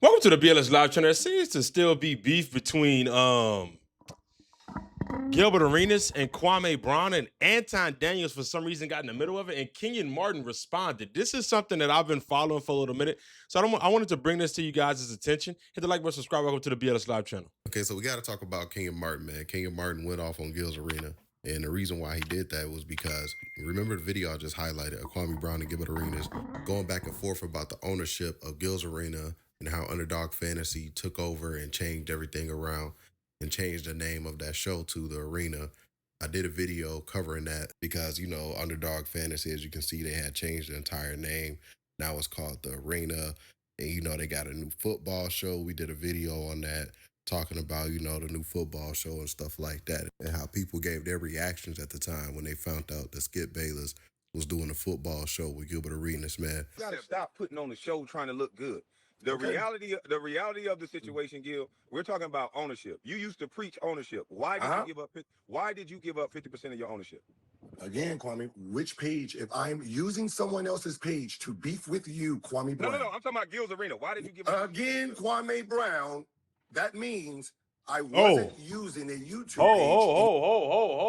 Welcome to the BLS Live channel. There seems to still be beef between Gilbert Arenas and Kwame Brown, and Anton Daniels for some reason got in the middle of it, and Kenyon Martin responded. This is something that I've been following for a little minute, so I wanted to bring this to you guys' attention. Hit the like button, subscribe. Welcome to the BLS Live channel. Okay, so we got to talk about Kenyon Martin, man. Kenyon Martin went off on Gil's Arena, and the reason why he did that was because, remember the video I just highlighted of Kwame Brown and Gilbert Arenas going back and forth about the ownership of Gil's Arena and how Underdog Fantasy took over and changed everything around and changed the name of that show to the Arena. I did a video covering that because, you know, Underdog Fantasy, as you can see, they had changed the entire name. Now it's called the Arena, and, you know, they got a new football show. We did a video on that, talking about, you know, the new football show and stuff like that, and how people gave their reactions at the time when they found out that Skip Bayless was doing a football show with Gilbert Arenas, man. You gotta stop putting on the show trying to look good. The reality of the situation, Gil, we're talking about ownership. You used to preach ownership. Why did you give up? Why did you give up 50% of your ownership? Again, Kwame, which page? If I'm using someone else's page to beef with you, Kwame Brown. No. I'm talking about Gil's Arena. Why did you give up? Again, Kwame Brown. That means I wasn't using a YouTube page.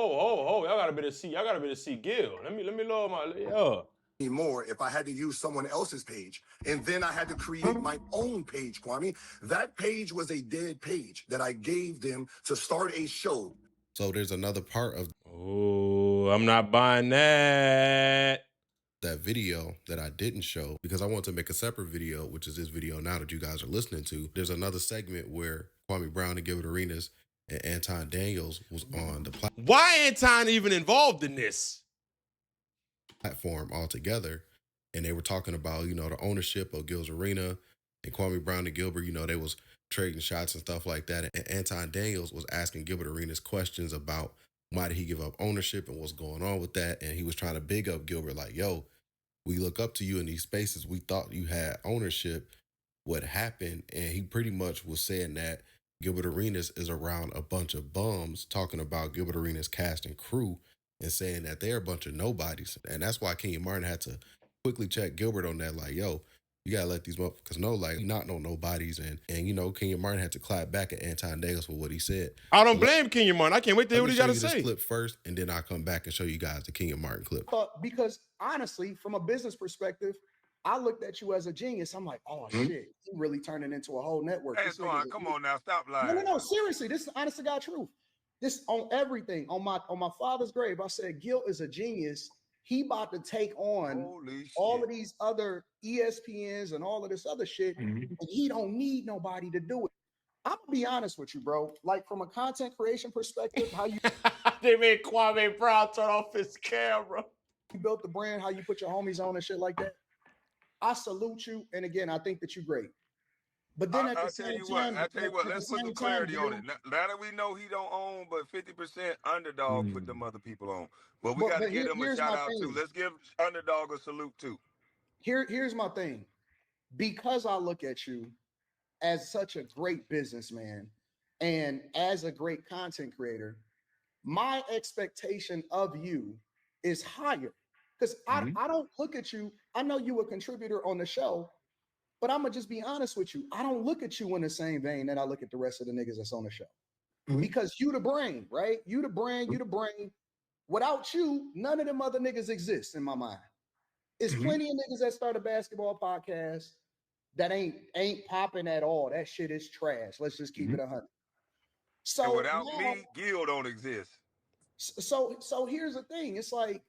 Y'all gotta be to see. Y'all gotta be to see Gil. Let me lower my More if I had to use someone else's page, and then I had to create my own page, Kwame. That page was a dead page that I gave them to start a show. So there's another part of I'm not buying that video that I didn't show because I want to make a separate video, which is this video now that you guys are listening to. There's another segment where Kwame Brown and Gilbert Arenas and Anton Daniels was on the platform. Why Anton even involved in this platform altogether, and they were talking about, you know, the ownership of Gil's Arena, and Kwame Brown and Gilbert, you know, they was trading shots and stuff like that, and Anton Daniels was asking Gilbert Arenas questions about why did he give up ownership and what's going on with that, and he was trying to big up Gilbert like, yo, we look up to you in these spaces, we thought you had ownership, what happened? And he pretty much was saying that Gilbert Arenas is around a bunch of bums, talking about Gilbert Arenas cast and crew and saying that they're a bunch of nobodies. And that's why Kenyon Martin had to quickly check Gilbert on that, like, yo, you gotta let these motherfuckers know, like, not no nobodies. And you know, Kenyon Martin had to clap back at Anton Daniels for what he said. I don't blame Kenyon Martin. I can't wait to hear what he got to say. This clip first, and then I'll come back and show you guys the Kenyon Martin clip. Because honestly, from a business perspective, I looked at you as a genius. I'm like, oh shit, you really turning into a whole network. Hey, come on now, stop lying. No, seriously, this is honest to God truth. This on everything, on my father's grave. I said, Gil is a genius. He about to take on all of these other ESPNs and all of this other shit, and he don't need nobody to do it. I'm gonna be honest with you, bro. Like from a content creation perspective, how you they made Kwame Brown turn off his camera. You built the brand, how you put your homies on and shit like that. I salute you, and again, I think that you're great. But then at the same time, I tell you what, let's put some clarity on it. Now that we know he don't own, but 50% Underdog put them other people on. But we got to give them a shout out too. Let's give Underdog a salute too. Here's my thing. Because I look at you as such a great businessman and as a great content creator, my expectation of you is higher. Because I don't look at you. I know you a contributor on the show, but I'm gonna just be honest with you. I don't look at you in the same vein that I look at the rest of the niggas that's on the show. Because you the brain, right? You the brain, you the brain. Without you, none of them other niggas exist in my mind. It's plenty of niggas that start a basketball podcast that ain't popping at all. That shit is trash. Let's just keep it 100. So and without me, Gil don't exist. So here's the thing. It's like,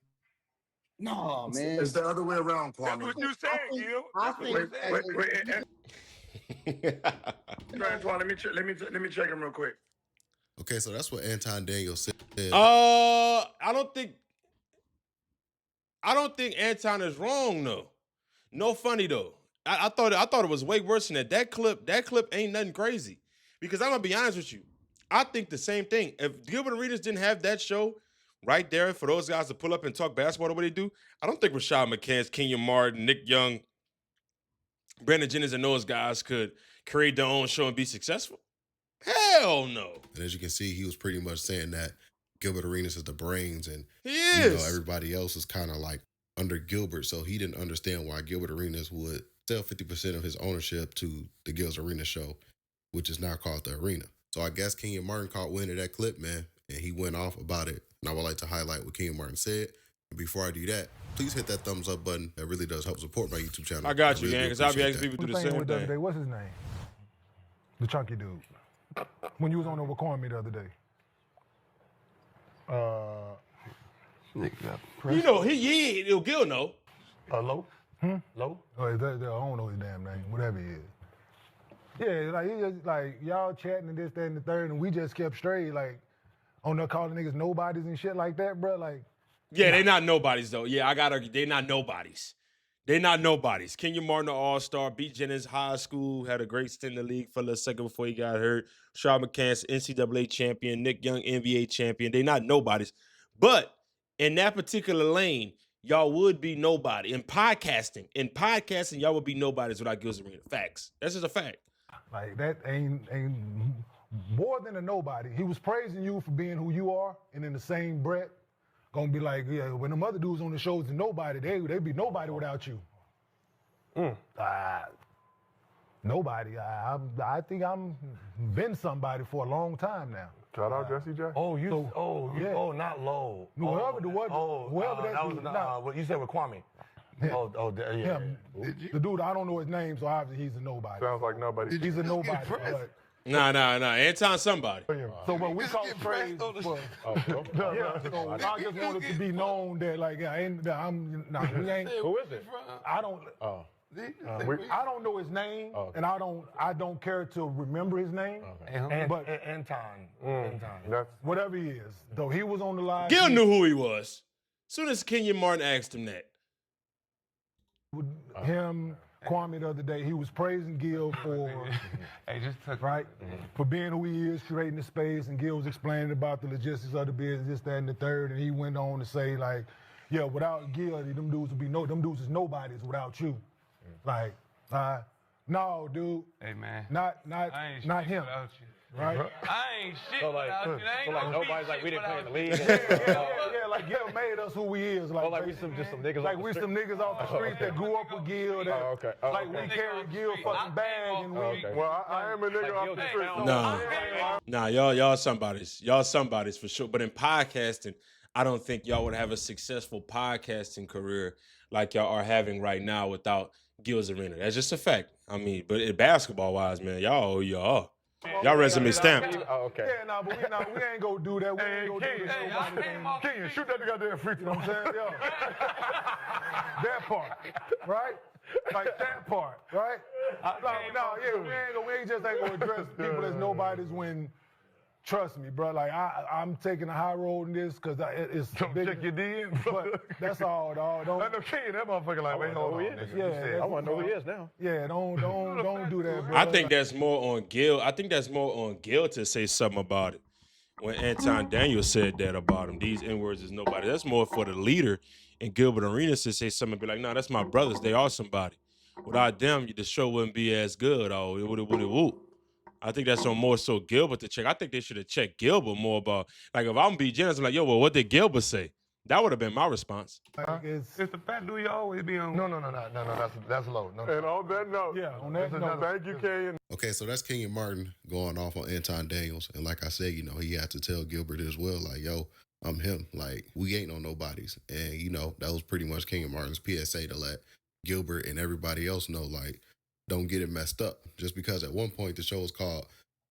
no, man. It's the other way around, Kwame. That's what you saying, Gil. I think. Let me check him real quick. Okay, so that's what Anton Daniels said. I don't think Anton is wrong though. No funny though. I thought it was way worse than that. That clip ain't nothing crazy. Because I'm gonna be honest with you. I think the same thing. If Gilbert Arenas didn't have that show right there for those guys to pull up and talk basketball the way they do, I don't think Rashad McCants, Kenyon Martin, Nick Young, Brandon Jennings, and those guys could create their own show and be successful. Hell no. And as you can see, he was pretty much saying that Gilbert Arenas is the brains, and you know, everybody else is kind of like under Gilbert. So he didn't understand why Gilbert Arenas would sell 50% of his ownership to the Gills Arena show, which is now called the Arena. So I guess Kenyon Martin caught wind of that clip, man, and he went off about it. And I would like to highlight what Kenyon Martin said. And before I do that, please hit that thumbs up button. That really does help support my YouTube channel. I got you, really man, because I'll be asking people to do the same The other day, thing. what's his name? The chunky dude. When you was on there with Kwame the other day. You know, Gil know. Low? Low? Oh, I don't know his damn name, whatever he is. Yeah, like he just like y'all chatting and this, that, and the third, and we just kept straight, like on there calling niggas nobodies and shit like that, bro. Like, Yeah, they not nobodies though. Yeah, they not nobodies. They not nobodies. Kenyon Martin, an all-star, beat Jennings High School, had a great stint in the league for a second before he got hurt. Shaw McCants, NCAA champion, Nick Young, NBA champion. They not nobodies. But in that particular lane, y'all would be nobody. In podcasting, y'all would be nobodies without Gills Arena. Facts. That's just a fact. like that ain't more than a nobody. He was praising you for being who you are, and in the same breath, gonna be like, yeah, when them other dudes on the shows and nobody, they be nobody without you. Nobody. I think I'm been somebody for a long time now. Shout out Jesse J. Oh, yeah. not low. Whoever That was what you said with Kwame. Yeah. Yeah. The dude, I don't know his name, so obviously he's a nobody. Sounds like nobody. He's a nobody. But, Nah. Anton somebody. so when we call praise for, so I just wanted to be known that like we ain't. Who is it? I don't. I don't know his name, and I don't care to remember his name. But Anton. That's whatever he is, though he was on the live. Gil knew who he was. Soon as Kenyon Martin asked him that. With him, Kwame the other day, he was praising Gil for for being who he is, creating the space, and Gil was explaining about the logistics of the business, this, that, and the third, and he went on to say like, yeah, without Gil, them dudes is nobodies without you. Like, no, dude. Hey man. Not him. Right? I ain't shit without you. There ain't no nobody's like we didn't play in the league. Yeah, like Gil made us who he is. Like, we some niggas. like we some niggas off the street that grew up with Gil. That, like we carry Gil fucking bag and we. well, I am a nigga off the street. Nah, y'all somebodies. Y'all somebodies for sure. But in podcasting, I don't think y'all would have a successful podcasting career like y'all are having right now without Gills Arena. That's just a fact. I mean, but basketball-wise, man, y'all resume stamped. Yeah, but we ain't gonna do that. We ain't gonna do this. Kenyon, shoot that goddamn free throw. You know what I'm saying? Yo. That part, right? Like that part, right? We ain't just ain't gonna address people as nobodies when. Trust me, bro. Like I'm taking a high road in this because it's big. Check your DM. But that's all, dog. Don't. I know Kenyon, that motherfucker like, wait, hold on. Yeah, I want to know who he is now. Yeah, don't do that, bro. I think that's more on Gil. I think that's more on Gil to say something about it. When Anton Daniels said that about him, these N-words is nobody. That's more for the leader in Gilbert Arenas to say something and be like, nah, that's my brothers. They are somebody. Without them, the show wouldn't be as good. Oh, it would whoop. I think that's on more so Gilbert to check. I think they should have checked Gilbert more about, like, if I'm being generous, I'm like, yo, well, what did Gilbert say? That would have been my response. It's the fact do you always be on? No, that's low. No. And on that note, on that note. Thank you, Kenyon. Okay, so that's Kenyon Martin going off on Anton Daniels. And like I said, he had to tell Gilbert as well, like, yo, I'm him. Like, we ain't no nobodies. And, that was pretty much Kenyon Martin's PSA to let Gilbert and everybody else know, like, don't get it messed up. Just because at one point the show was called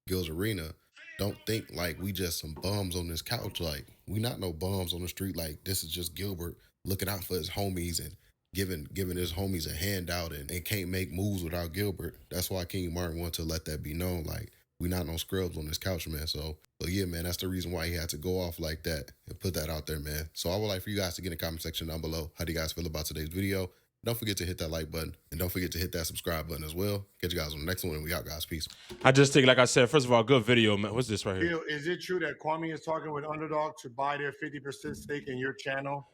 Gills Arena, don't think like we just some bums on this couch. Like, we not no bums on the street. Like, this is just Gilbert looking out for his homies and giving his homies a handout and can't make moves without Gilbert. That's why Kenyon Martin wanted to let that be known. Like, we not no scrubs on this couch, man. So yeah, man, that's the reason why he had to go off like that and put that out there, man. So I would like for you guys to get in the comment section down below. How do you guys feel about today's video? Don't forget to hit that like button, and don't forget to hit that subscribe button as well. Catch you guys on the next one, and we out, guys. Peace. I just think, like I said, first of all, good video, man. What's this right here? Is it true that Kwame is talking with Underdog to buy their 50% stake in your channel?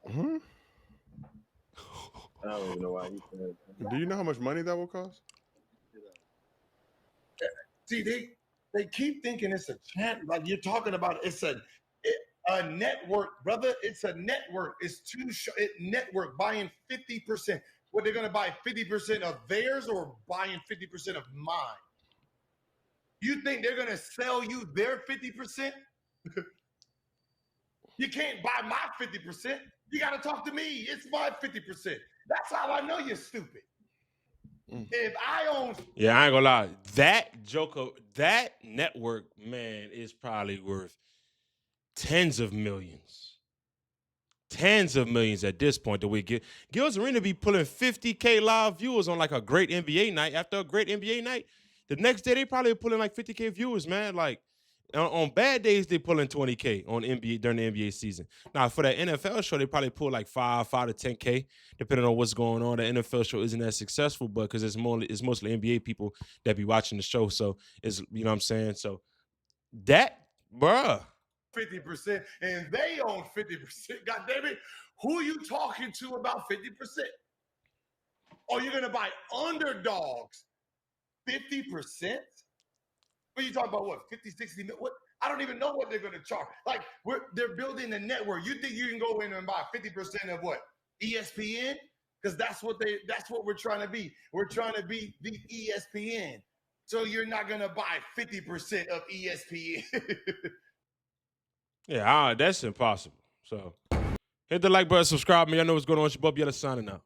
I don't even know why he said that. Do you know how much money that will cost? See, they keep thinking it's a channel. Like you're talking about, it's a network, brother. It's a network. It's network buying 50%. what they're going to buy 50% of theirs or buying 50% of mine? You think they're going to sell you their 50%? You can't buy my 50%. You got to talk to me. It's my 50%. That's how I know you're stupid. If I own... Yeah, I ain't gonna lie. That Joker, that network, man, is probably worth tens of millions. Tens of millions at this point that we get. Gil's Arena be pulling 50K live viewers on like a great NBA night. After a great NBA night, the next day they probably pulling like 50K viewers, man. Like on bad days, they pulling 20K on NBA during the NBA season. Now for that NFL show, they probably pull like 5 to 10K, depending on what's going on. The NFL show isn't as successful, but because it's mostly NBA people that be watching the show. So it's, you know what I'm saying? So that, bruh. 50% and they own 50%. God damn it. Who are you talking to about 50%? Or you're going to buy underdogs 50%? What are you talking about? What, 50, 60 million? What? I don't even know what they're going to charge. Like, they're building a network. You think you can go in and buy 50% of what? ESPN? Because that's what we're trying to be. We're trying to be the ESPN. So you're not going to buy 50% of ESPN. Yeah, that's impossible. So hit the like button, subscribe, man. Y'all know what's going on. It's your Bub Yella signing out.